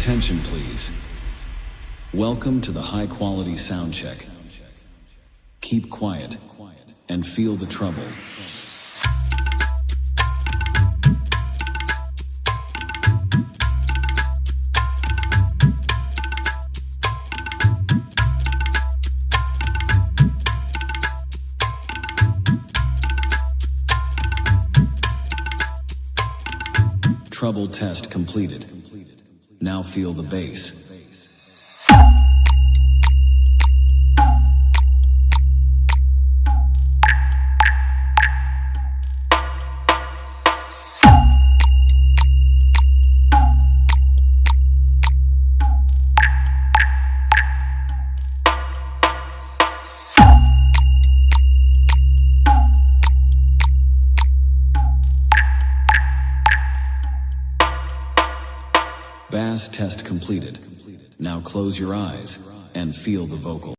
Attention please. Welcome to the high-quality sound check. Keep quiet and feel the trouble. Trouble test completed. Now feel the bass. Bass test completed. Now close your eyes and feel the vocal.